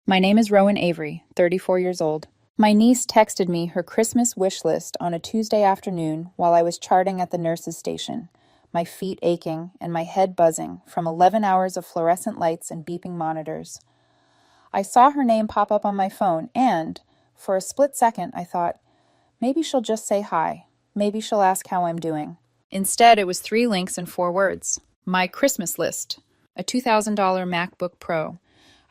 My name is Rowan Avery, 34 years old. My niece texted me her Christmas wish list on a Tuesday afternoon while I was charting at the nurse's station, my feet aching and my head buzzing from 11 hours of fluorescent lights and beeping monitors. I saw her name pop up on my phone and, for a split second, I thought, maybe she'll just say hi. Maybe she'll ask how I'm doing. Instead, it was 3 links and 4 words. My Christmas list, a $2,000 MacBook Pro,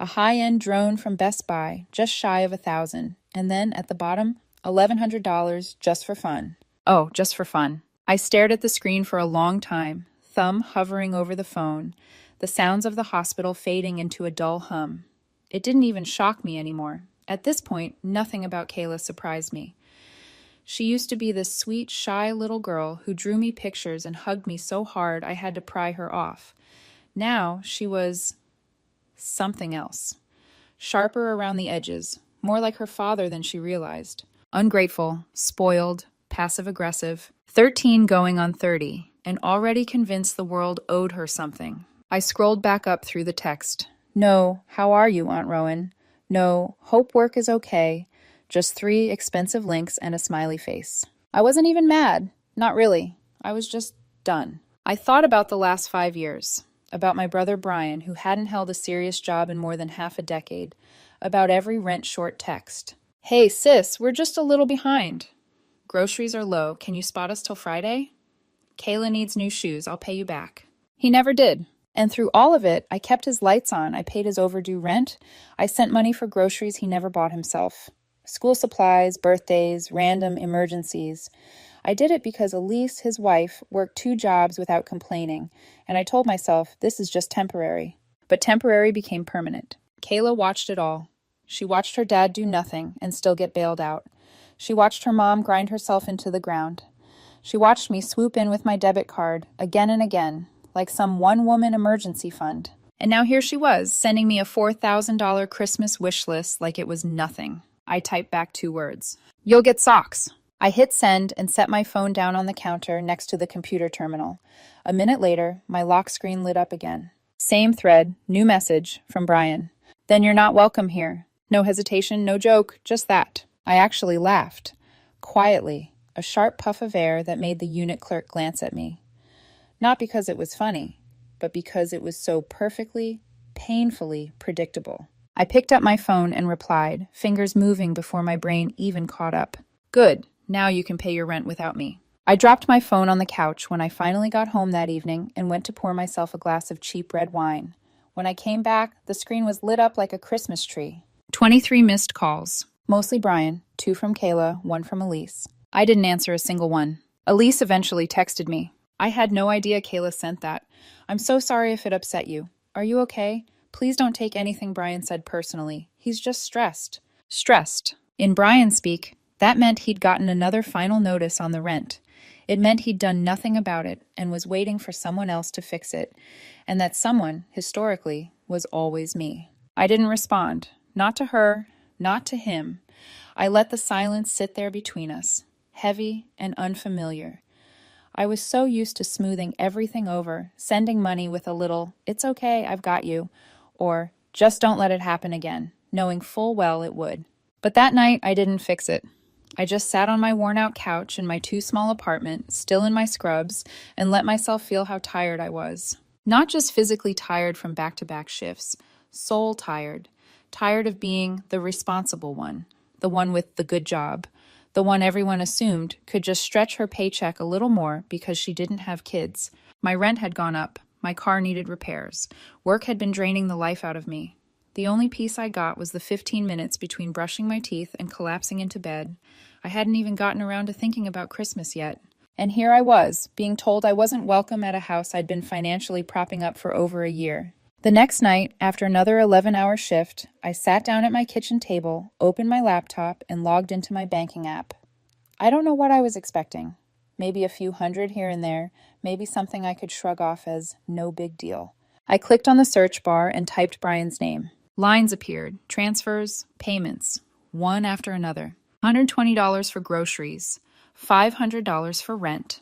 a high-end drone from Best Buy, just shy of $1,000, and then at the bottom, $1,100 just for fun. Oh, just for fun. I stared at the screen for a long time, thumb hovering over the phone, the sounds of the hospital fading into a dull hum. It didn't even shock me anymore. At this point, nothing about Kayla surprised me. She used to be this sweet, shy little girl who drew me pictures and hugged me so hard I had to pry her off. Now she was something else. Sharper around the edges, more like her father than she realized. Ungrateful, spoiled, passive-aggressive, 13 going on 30, and already convinced the world owed her something. I scrolled back up through the text. No, how are you, Aunt Rowan? No, hope work is okay. Just 3 expensive links and a smiley face. I wasn't even mad. Not really. I was just done. I thought about the last 5 years. About my brother Brian, who hadn't held a serious job in more than half a decade. About every rent-short text. Hey, sis, we're just a little behind. Groceries are low. Can you spot us till Friday? Kayla needs new shoes. I'll pay you back. He never did. And through all of it, I kept his lights on. I paid his overdue rent. I sent money for groceries he never bought himself. School supplies, birthdays, random emergencies. I did it because Elise, his wife, worked 2 jobs without complaining, and I told myself this is just temporary. But temporary became permanent. Kayla watched it all. She watched her dad do nothing and still get bailed out. She watched her mom grind herself into the ground. She watched me swoop in with my debit card again and again, like some one-woman emergency fund. And now here she was, sending me a $4,000 Christmas wish list like it was nothing. I typed back 2 words. You'll get socks. I hit send and set my phone down on the counter next to the computer terminal. A minute later, my lock screen lit up again. Same thread, new message, from Brian. Then you're not welcome here. No hesitation, no joke, just that. I actually laughed. Quietly, a sharp puff of air that made the unit clerk glance at me. Not because it was funny, but because it was so perfectly, painfully predictable. I picked up my phone and replied, fingers moving before my brain even caught up. Good, now you can pay your rent without me. I dropped my phone on the couch when I finally got home that evening and went to pour myself a glass of cheap red wine. When I came back, the screen was lit up like a Christmas tree. 23 missed calls. Mostly Brian, 2 from Kayla, 1 from Elise. I didn't answer a single one. Elise eventually texted me. I had no idea Kayla sent that. I'm so sorry if it upset you. Are you okay? Please don't take anything Brian said personally. He's just stressed. Stressed. In Brian speak, that meant he'd gotten another final notice on the rent. It meant he'd done nothing about it and was waiting for someone else to fix it, and that someone, historically, was always me. I didn't respond. Not to her, not to him. I let the silence sit there between us, heavy and unfamiliar. I was so used to smoothing everything over, sending money with a little, "It's okay, I've got you," or "Just don't let it happen again," knowing full well it would. But that night, I didn't fix it. I just sat on my worn-out couch in my too-small apartment, still in my scrubs, and let myself feel how tired I was. Not just physically tired from back-to-back shifts, soul tired. Tired of being the responsible one, the one with the good job, the one everyone assumed could just stretch her paycheck a little more because she didn't have kids. My rent had gone up. My car needed repairs. Work had been draining the life out of me. The only peace I got was the 15 minutes between brushing my teeth and collapsing into bed. I hadn't even gotten around to thinking about Christmas yet. And here I was, being told I wasn't welcome at a house I'd been financially propping up for over a year. The next night, after another 11-hour shift, I sat down at my kitchen table, opened my laptop, and logged into my banking app. I don't know what I was expecting. Maybe a few hundred here and there, maybe something I could shrug off as no big deal. I clicked on the search bar and typed Brian's name. Lines appeared, transfers, payments, one after another. $120 for groceries, $500 for rent,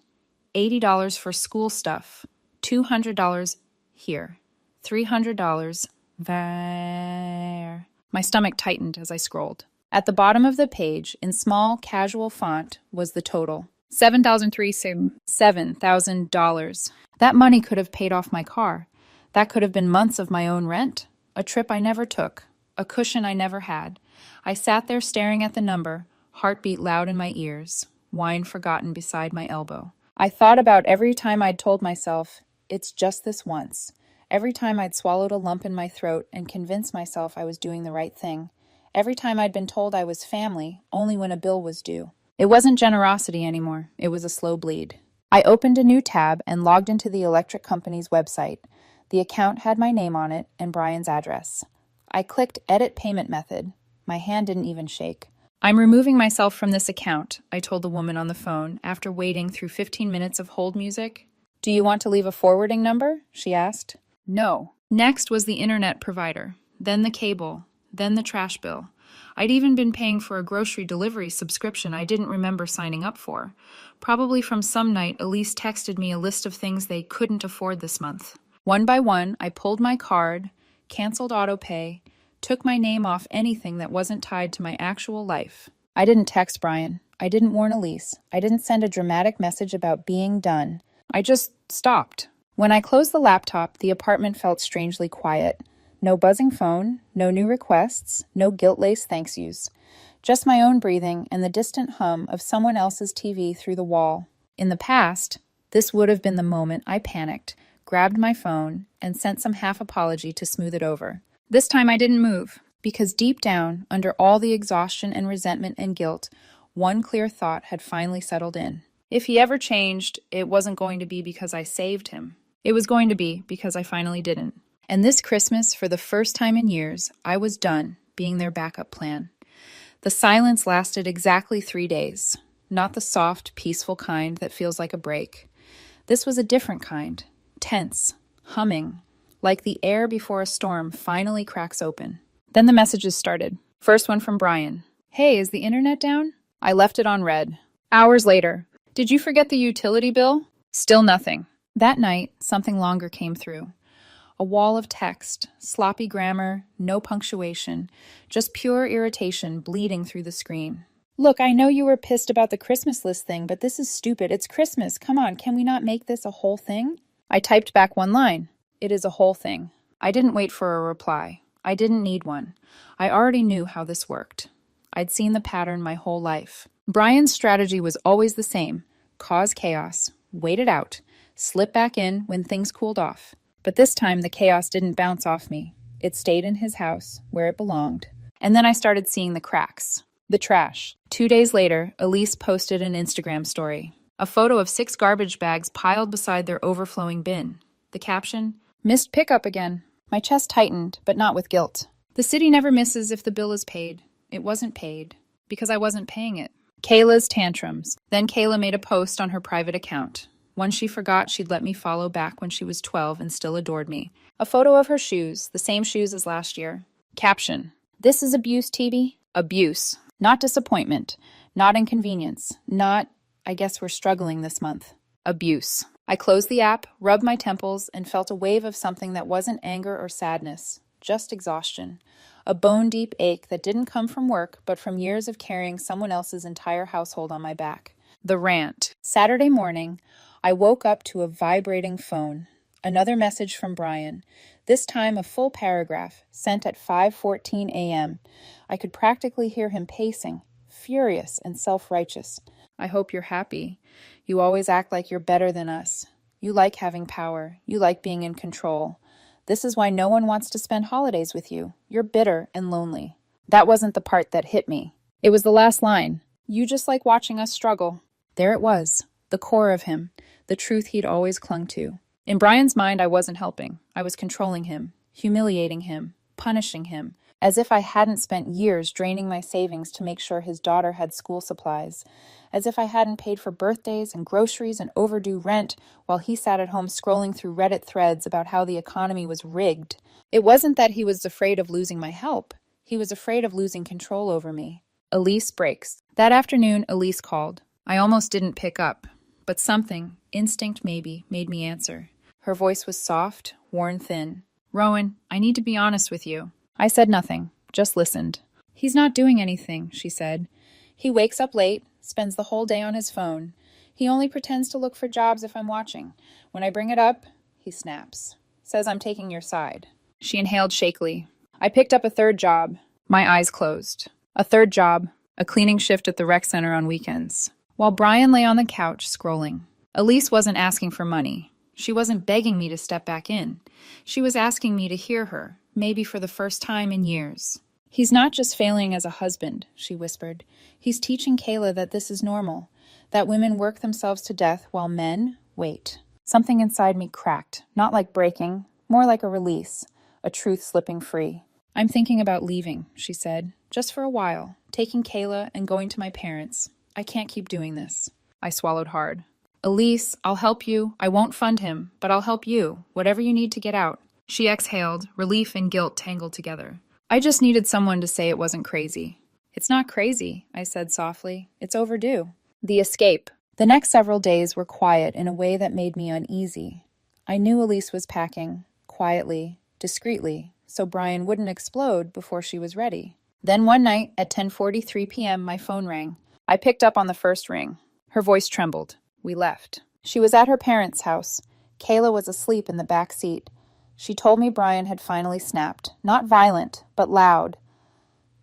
$80 for school stuff, $200 here, $300 there. My stomach tightened as I scrolled. At the bottom of the page, in small, casual font, was the total. $7,000. That money could have paid off my car. That could have been months of my own rent. A trip I never took. A cushion I never had. I sat there staring at the number, heartbeat loud in my ears, wine forgotten beside my elbow. I thought about every time I'd told myself, it's just this once. Every time I'd swallowed a lump in my throat and convinced myself I was doing the right thing. Every time I'd been told I was family, only when a bill was due. It wasn't generosity anymore. It was a slow bleed. I opened a new tab and logged into the electric company's website. The account had my name on it and Brian's address. I clicked Edit Payment Method. My hand didn't even shake. I'm removing myself from this account, I told the woman on the phone after waiting through 15 minutes of hold music. Do you want to leave a forwarding number? She asked. No. Next was the internet provider, then the cable, then the trash bill. I'd even been paying for a grocery delivery subscription I didn't remember signing up for. Probably from some night, Elise texted me a list of things they couldn't afford this month. One by one, I pulled my card, canceled autopay, took my name off anything that wasn't tied to my actual life. I didn't text Brian. I didn't warn Elise. I didn't send a dramatic message about being done. I just stopped. When I closed the laptop, the apartment felt strangely quiet. No buzzing phone, no new requests, no guilt-laced thanks yous. Just my own breathing and the distant hum of someone else's TV through the wall. In the past, this would have been the moment I panicked, grabbed my phone, and sent some half apology to smooth it over. This time I didn't move, because deep down, under all the exhaustion and resentment and guilt, one clear thought had finally settled in. If he ever changed, it wasn't going to be because I saved him. It was going to be because I finally didn't. And this Christmas, for the first time in years, I was done being their backup plan. The silence lasted exactly 3 days, not the soft, peaceful kind that feels like a break. This was a different kind, tense, humming, like the air before a storm finally cracks open. Then the messages started. First one from Brian. Hey, is the internet down? I left it on red. Hours later. Did you forget the utility bill? Still nothing. That night, something longer came through. A wall of text, sloppy grammar, no punctuation, just pure irritation bleeding through the screen. Look, I know you were pissed about the Christmas list thing, but this is stupid. It's Christmas. Come on, can we not make this a whole thing? I typed back one line. It is a whole thing. I didn't wait for a reply. I didn't need one. I already knew how this worked. I'd seen the pattern my whole life. Brian's strategy was always the same. Cause chaos, wait it out, slip back in when things cooled off. But this time the chaos didn't bounce off me. It stayed in his house, where it belonged. And then I started seeing the cracks. The trash. 2 days later, Elise posted an Instagram story. A photo of 6 garbage bags piled beside their overflowing bin. The caption, "Missed pickup again." My chest tightened, but not with guilt. The city never misses if the bill is paid. It wasn't paid, because I wasn't paying it. Kayla's tantrums. Then Kayla made a post on her private account. One she forgot she'd let me follow back when she was 12 and still adored me. A photo of her shoes, the same shoes as last year. Caption, "This is abuse, TV." Abuse. Not disappointment. Not inconvenience. Not, I guess we're struggling this month. Abuse. I closed the app, rubbed my temples, and felt a wave of something that wasn't anger or sadness, just exhaustion. A bone-deep ache that didn't come from work, but from years of carrying someone else's entire household on my back. The rant. Saturday morning, I woke up to a vibrating phone. Another message from Brian. This time a full paragraph, sent at 5:14 a.m. I could practically hear him pacing, furious and self-righteous. I hope you're happy. You always act like you're better than us. You like having power. You like being in control. This is why no one wants to spend holidays with you. You're bitter and lonely. That wasn't the part that hit me. It was the last line. You just like watching us struggle. There it was, the core of him, the truth he'd always clung to. In Brian's mind, I wasn't helping. I was controlling him, humiliating him, punishing him, as if I hadn't spent years draining my savings to make sure his daughter had school supplies, as if I hadn't paid for birthdays and groceries and overdue rent while he sat at home scrolling through Reddit threads about how the economy was rigged. It wasn't that he was afraid of losing my help. He was afraid of losing control over me. Elise breaks. That afternoon, Elise called. I almost didn't pick up, but something, instinct maybe, made me answer. Her voice was soft, worn thin. "Rowan, I need to be honest with you." I said nothing, just listened. He's not doing anything, she said. He wakes up late, spends the whole day on his phone. He only pretends to look for jobs if I'm watching. When I bring it up, he snaps. Says I'm taking your side. She inhaled shakily. I picked up a third job. My eyes closed. A third job, a cleaning shift at the rec center on weekends. While Brian lay on the couch, scrolling. Elise wasn't asking for money. She wasn't begging me to step back in. She was asking me to hear her, maybe for the first time in years. He's not just failing as a husband, she whispered. He's teaching Kayla that this is normal, that women work themselves to death while men wait. Something inside me cracked, not like breaking, more like a release, a truth slipping free. I'm thinking about leaving, she said, just for a while, taking Kayla and going to my parents. I can't keep doing this. I swallowed hard. Elise, I'll help you. I won't fund him, but I'll help you, whatever you need to get out. She exhaled, relief and guilt tangled together. I just needed someone to say it wasn't crazy. It's not crazy, I said softly. It's overdue. The escape. The next several days were quiet in a way that made me uneasy. I knew Elise was packing, quietly, discreetly, so Brian wouldn't explode before she was ready. Then one night, at 10:43 p.m., my phone rang. I picked up on the first ring. Her voice trembled. We left. She was at her parents' house. Kayla was asleep in the back seat. She told me Brian had finally snapped. Not violent, but loud.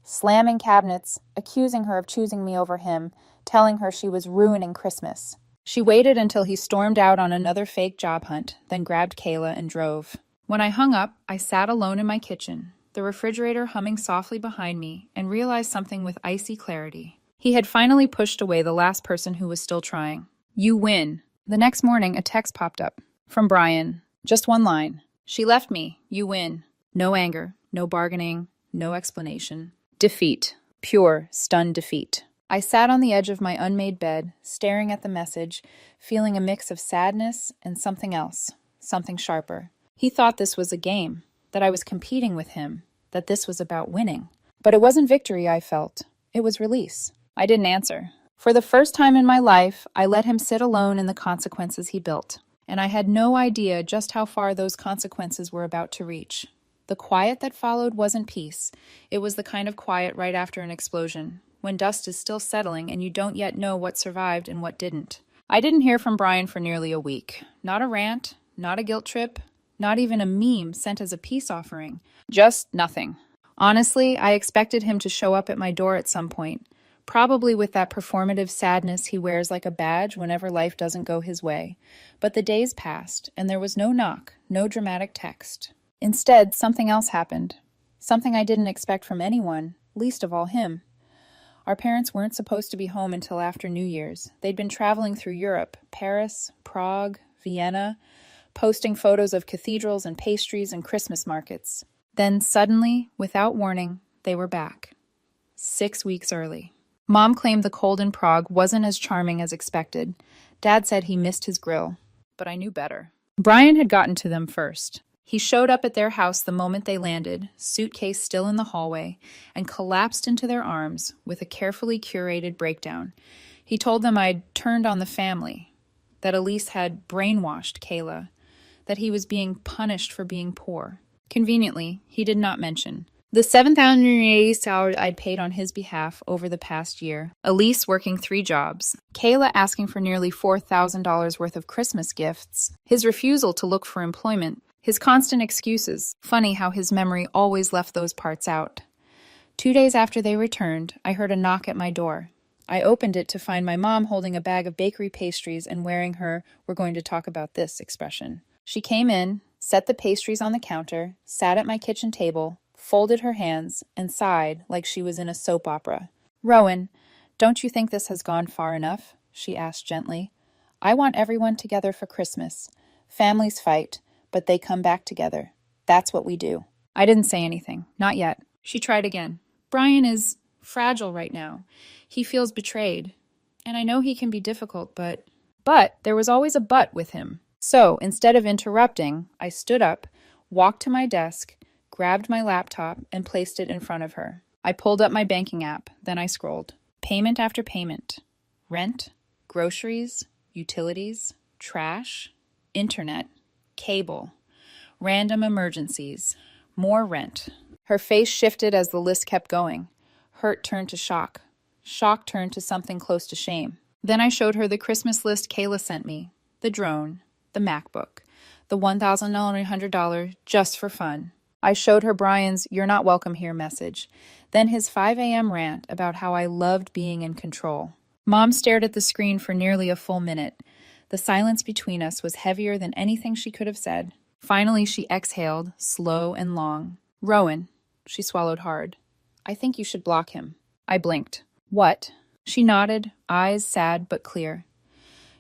Slamming cabinets, accusing her of choosing me over him, telling her she was ruining Christmas. She waited until he stormed out on another fake job hunt, then grabbed Kayla and drove. When I hung up, I sat alone in my kitchen, the refrigerator humming softly behind me, and realized something with icy clarity. He had finally pushed away the last person who was still trying. You win. The next morning, a text popped up. From Brian. Just one line. She left me. You win. No anger, no bargaining, no explanation. Defeat. Pure, stunned defeat. I sat on the edge of my unmade bed, staring at the message, feeling a mix of sadness and something else, something sharper. He thought this was a game, that I was competing with him, that this was about winning. But it wasn't victory I felt. It was release. I didn't answer. For the first time in my life, I let him sit alone in the consequences he built. And I had no idea just how far those consequences were about to reach. The quiet that followed wasn't peace. It was the kind of quiet right after an explosion, when dust is still settling and you don't yet know what survived and what didn't. I didn't hear from Brian for nearly a week. Not a rant, not a guilt trip, not even a meme sent as a peace offering. Just nothing. Honestly, I expected him to show up at my door at some point, probably with that performative sadness he wears like a badge whenever life doesn't go his way. But the days passed, and there was no knock, no dramatic text. Instead, something else happened. Something I didn't expect from anyone, least of all him. Our parents weren't supposed to be home until after New Year's. They'd been traveling through Europe, Paris, Prague, Vienna, posting photos of cathedrals and pastries and Christmas markets. Then suddenly, without warning, they were back. 6 weeks early. Mom claimed the cold in Prague wasn't as charming as expected. Dad said he missed his grill, but I knew better. Brian had gotten to them first. He showed up at their house the moment they landed, suitcase still in the hallway, and collapsed into their arms with a carefully curated breakdown. He told them I'd turned on the family, that Elise had brainwashed Kayla, that he was being punished for being poor. Conveniently, he did not mention the $7,080 I'd paid on his behalf over the past year, Elise working 3 jobs, Kayla asking for nearly $4,000 worth of Christmas gifts, his refusal to look for employment, his constant excuses. Funny how his memory always left those parts out. 2 days after they returned, I heard a knock at my door. I opened it to find my mom holding a bag of bakery pastries and wearing her "we're going to talk about this" expression. She came in, set the pastries on the counter, sat at my kitchen table, folded her hands, and sighed like she was in a soap opera. "Rowan, don't you think this has gone far enough?" she asked gently. "I want everyone together for Christmas. Families fight, but they come back together. That's what we do." I didn't say anything. Not yet. She tried again. "Brian is fragile right now. He feels betrayed. And I know he can be difficult, but..." But there was always a but with him. So, instead of interrupting, I stood up, walked to my desk, grabbed my laptop, and placed it in front of her. I pulled up my banking app, then I scrolled. Payment after payment. Rent, groceries, utilities, trash, internet, cable, random emergencies, more rent. Her face shifted as the list kept going. Hurt turned to shock. Shock turned to something close to shame. Then I showed her the Christmas list Kayla sent me. The drone, the MacBook, the $1,900 just for fun. I showed her Brian's "You're not welcome here" message, then his 5 a.m. rant about how I loved being in control. Mom stared at the screen for nearly a full minute. The silence between us was heavier than anything she could have said. Finally, she exhaled, slow and long. "Rowan." She swallowed hard. "I think you should block him." I blinked. "What?" She nodded, eyes sad but clear.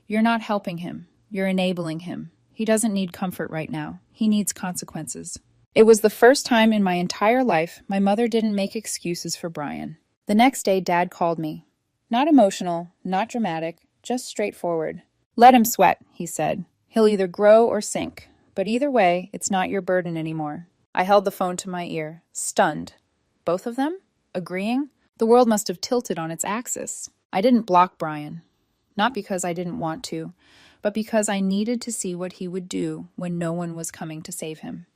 "You're not helping him. You're enabling him. He doesn't need comfort right now. He needs consequences." It was the first time in my entire life my mother didn't make excuses for Brian. The next day, Dad called me. Not emotional, not dramatic, just straightforward. "Let him sweat," he said. "He'll either grow or sink. But either way, it's not your burden anymore." I held the phone to my ear, stunned. Both of them? Agreeing? The world must have tilted on its axis. I didn't block Brian. Not because I didn't want to, but because I needed to see what he would do when no one was coming to save him.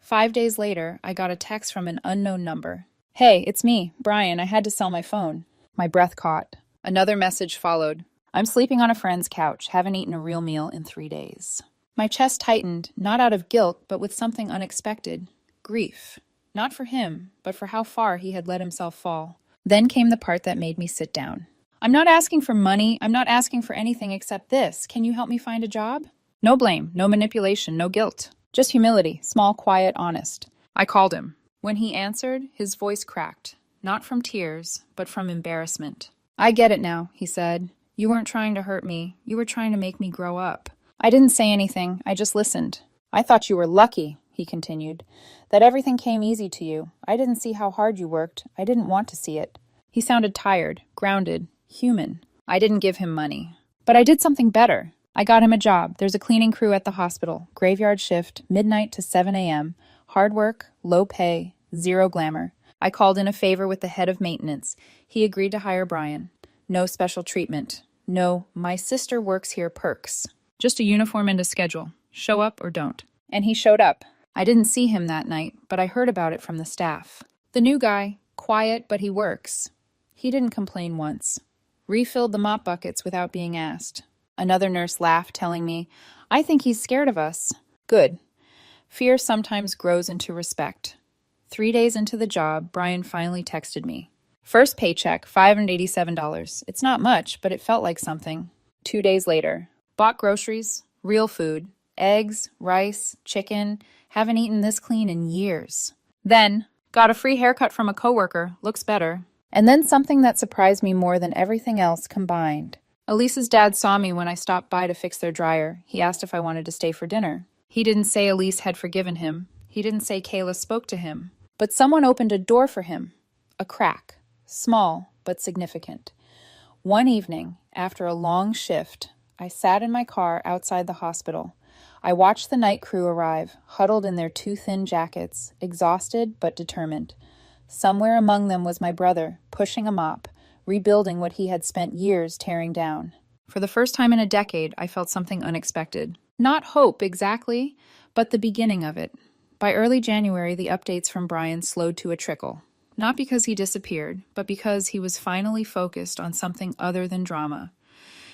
5 days later, I got a text from an unknown number. "Hey, it's me, Brian. I had to sell my phone." My breath caught. Another message followed. "I'm sleeping on a friend's couch. Haven't eaten a real meal in 3 days." My chest tightened, not out of guilt, but with something unexpected. Grief. Not for him, but for how far he had let himself fall. Then came the part that made me sit down. "I'm not asking for money. I'm not asking for anything except this. Can you help me find a job?" No blame, no manipulation, no guilt. Just humility, small, quiet, honest. I called him. When he answered, his voice cracked. Not from tears, but from embarrassment. "I get it now," he said. "You weren't trying to hurt me. You were trying to make me grow up." I didn't say anything. I just listened. "I thought you were lucky," he continued, "that everything came easy to you. I didn't see how hard you worked. I didn't want to see it." He sounded tired, grounded, human. I didn't give him money. But I did something better. I got him a job. There's a cleaning crew at the hospital. Graveyard shift, midnight to 7 a.m. Hard work, low pay, zero glamour. I called in a favor with the head of maintenance. He agreed to hire Brian. No special treatment. No, my sister works here perks. Just a uniform and a schedule. Show up or don't. And he showed up. I didn't see him that night, but I heard about it from the staff. The new guy, quiet, but he works. He didn't complain once. Refilled the mop buckets without being asked. Another nurse laughed, telling me, "I think he's scared of us." Good. Fear sometimes grows into respect. 3 days into the job, Brian finally texted me. First paycheck, $587. It's not much, but it felt like something. 2 days later, bought groceries, real food, eggs, rice, chicken. Haven't eaten this clean in years. Then, got a free haircut from a coworker. Looks better. And then something that surprised me more than everything else combined. Elise's dad saw me when I stopped by to fix their dryer. He asked if I wanted to stay for dinner. He didn't say Elise had forgiven him. He didn't say Kayla spoke to him. But someone opened a door for him. A crack. Small, but significant. One evening, after a long shift, I sat in my car outside the hospital. I watched the night crew arrive, huddled in their too thin jackets, exhausted but determined. Somewhere among them was my brother, pushing a mop, rebuilding what he had spent years tearing down. For the first time in a decade, I felt something unexpected. Not hope exactly, but the beginning of it. By early January, the updates from Brian slowed to a trickle. Not because he disappeared, but because he was finally focused on something other than drama.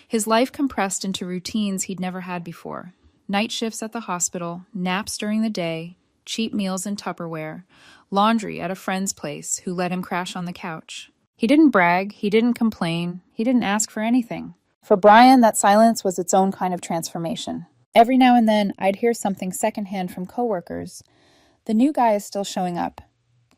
His life compressed into routines he'd never had before. Night shifts at the hospital, naps during the day, cheap meals in Tupperware, laundry at a friend's place who let him crash on the couch. He didn't brag, he didn't complain, he didn't ask for anything. For Brian, that silence was its own kind of transformation. Every now and then, I'd hear something secondhand from coworkers. The new guy is still showing up.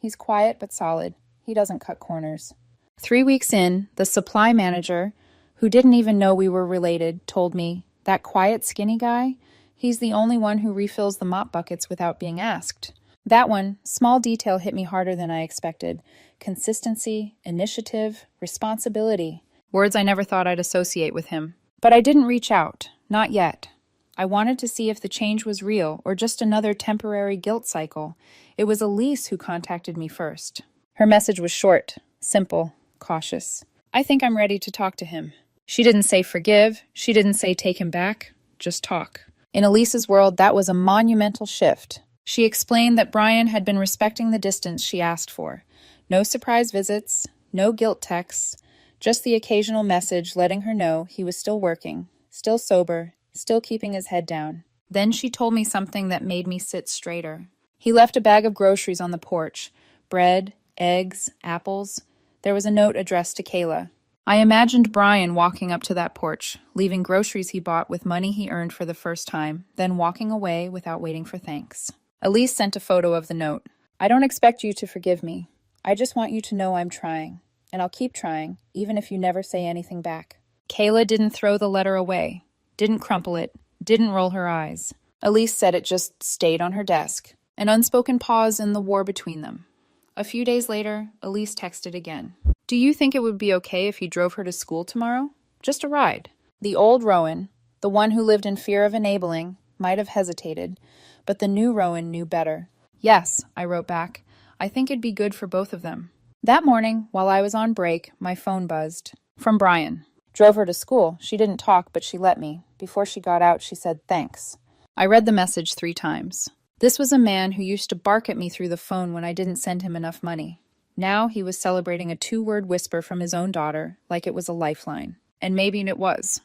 He's quiet but solid. He doesn't cut corners. 3 weeks in, the supply manager, who didn't even know we were related, told me, "That quiet, skinny guy, he's the only one who refills the mop buckets without being asked." That one, small detail, hit me harder than I expected. Consistency, initiative, responsibility. Words I never thought I'd associate with him. But I didn't reach out. Not yet. I wanted to see if the change was real or just another temporary guilt cycle. It was Elise who contacted me first. Her message was short, simple, cautious. "I think I'm ready to talk to him." She didn't say forgive. She didn't say take him back. Just talk. In Elise's world, that was a monumental shift. She explained that Brian had been respecting the distance she asked for. No surprise visits, no guilt texts, just the occasional message letting her know he was still working, still sober, still keeping his head down. Then she told me something that made me sit straighter. He left a bag of groceries on the porch. Bread, eggs, apples. There was a note addressed to Kayla. I imagined Brian walking up to that porch, leaving groceries he bought with money he earned for the first time, then walking away without waiting for thanks. Elise sent a photo of the note. I don't expect you to forgive me. I just want you to know I'm trying. And I'll keep trying, even if you never say anything back. Kayla didn't throw the letter away, didn't crumple it, didn't roll her eyes. Elise said it just stayed on her desk, an unspoken pause in the war between them. A few days later, Elise texted again. Do you think it would be okay if you drove her to school tomorrow? Just a ride. The old Rowan, the one who lived in fear of enabling, might have hesitated, but the new Rowan knew better. Yes, I wrote back. I think it'd be good for both of them. That morning, while I was on break, my phone buzzed. From Brian. Drove her to school. She didn't talk, but she let me. Before she got out, she said thanks. I read the message 3 times. This was a man who used to bark at me through the phone when I didn't send him enough money. Now he was celebrating a 2-word whisper from his own daughter, like it was a lifeline. And maybe it was.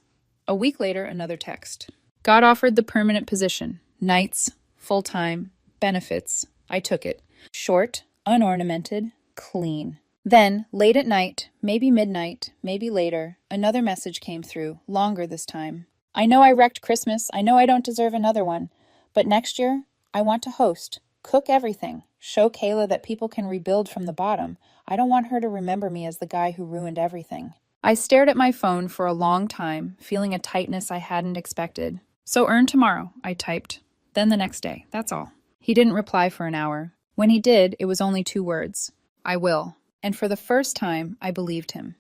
A week later, another text. God offered the permanent position. Nights, full-time, benefits. I took it. Short, unornamented, clean. Then, late at night, maybe midnight, maybe later, another message came through, longer this time. I know I wrecked Christmas. I know I don't deserve another one. But next year, I want to host, cook everything, show Kayla that people can rebuild from the bottom. I don't want her to remember me as the guy who ruined everything. I stared at my phone for a long time, feeling a tightness I hadn't expected. So earn tomorrow, I typed. Then the next day, that's all. He didn't reply for an hour. When he did, it was only 2 words. I will. And for the first time, I believed him.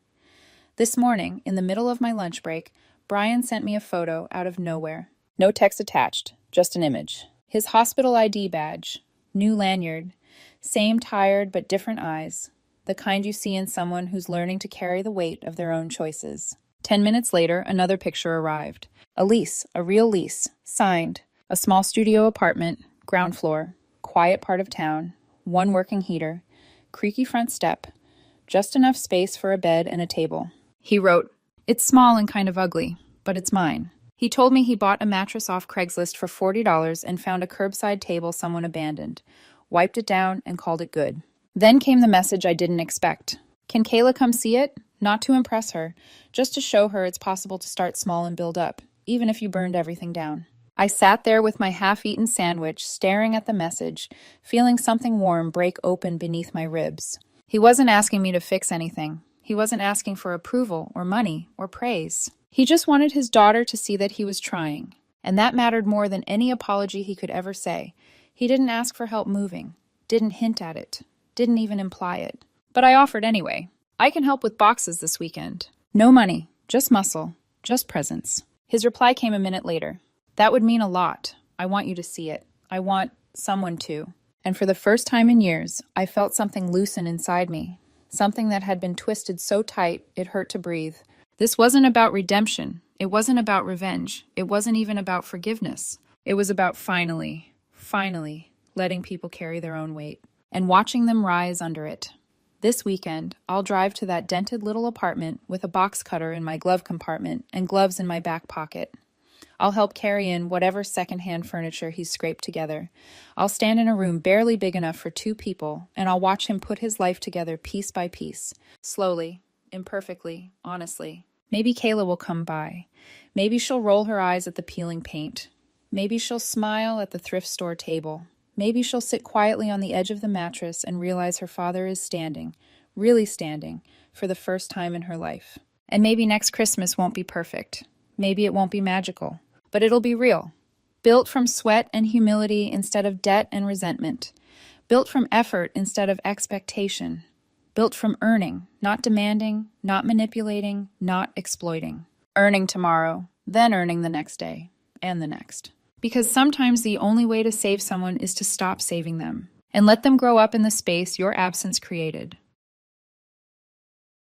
This morning, in the middle of my lunch break, Brian sent me a photo out of nowhere. No text attached, just an image. His hospital ID badge, new lanyard, same tired but different eyes, the kind you see in someone who's learning to carry the weight of their own choices. 10 minutes later, another picture arrived. A lease, a real lease, signed. A small studio apartment, ground floor, quiet part of town, 1 working heater, creaky front step, just enough space for a bed and a table. He wrote, "It's small and kind of ugly, but it's mine." He told me he bought a mattress off Craigslist for $40 and found a curbside table someone abandoned, wiped it down, and called it good. Then came the message I didn't expect. Can Kayla come see it? Not to impress her, just to show her it's possible to start small and build up, even if you burned everything down. I sat there with my half-eaten sandwich, staring at the message, feeling something warm break open beneath my ribs. He wasn't asking me to fix anything. He wasn't asking for approval or money or praise. He just wanted his daughter to see that he was trying, and that mattered more than any apology he could ever say. He didn't ask for help moving, didn't hint at it, didn't even imply it. But I offered anyway. I can help with boxes this weekend. No money, just muscle, just presence. His reply came a minute later. That would mean a lot. I want you to see it. I want someone to. And for the first time in years, I felt something loosen inside me. Something that had been twisted so tight it hurt to breathe. This wasn't about redemption. It wasn't about revenge. It wasn't even about forgiveness. It was about finally letting people carry their own weight and watching them rise under it. This weekend, I'll drive to that dented little apartment with a box cutter in my glove compartment and gloves in my back pocket. I'll help carry in whatever secondhand furniture he's scraped together. I'll stand in a room barely big enough for 2 people, and I'll watch him put his life together piece by piece, slowly, imperfectly, honestly. Maybe Kayla will come by. Maybe she'll roll her eyes at the peeling paint. Maybe she'll smile at the thrift store table. Maybe she'll sit quietly on the edge of the mattress and realize her father is standing, really standing, for the first time in her life. And maybe next Christmas won't be perfect. Maybe it won't be magical. But it'll be real. Built from sweat and humility instead of debt and resentment. Built from effort instead of expectation. Built from earning, not demanding, not manipulating, not exploiting. Earning tomorrow, then earning the next day, and the next. Because sometimes the only way to save someone is to stop saving them, and let them grow up in the space your absence created.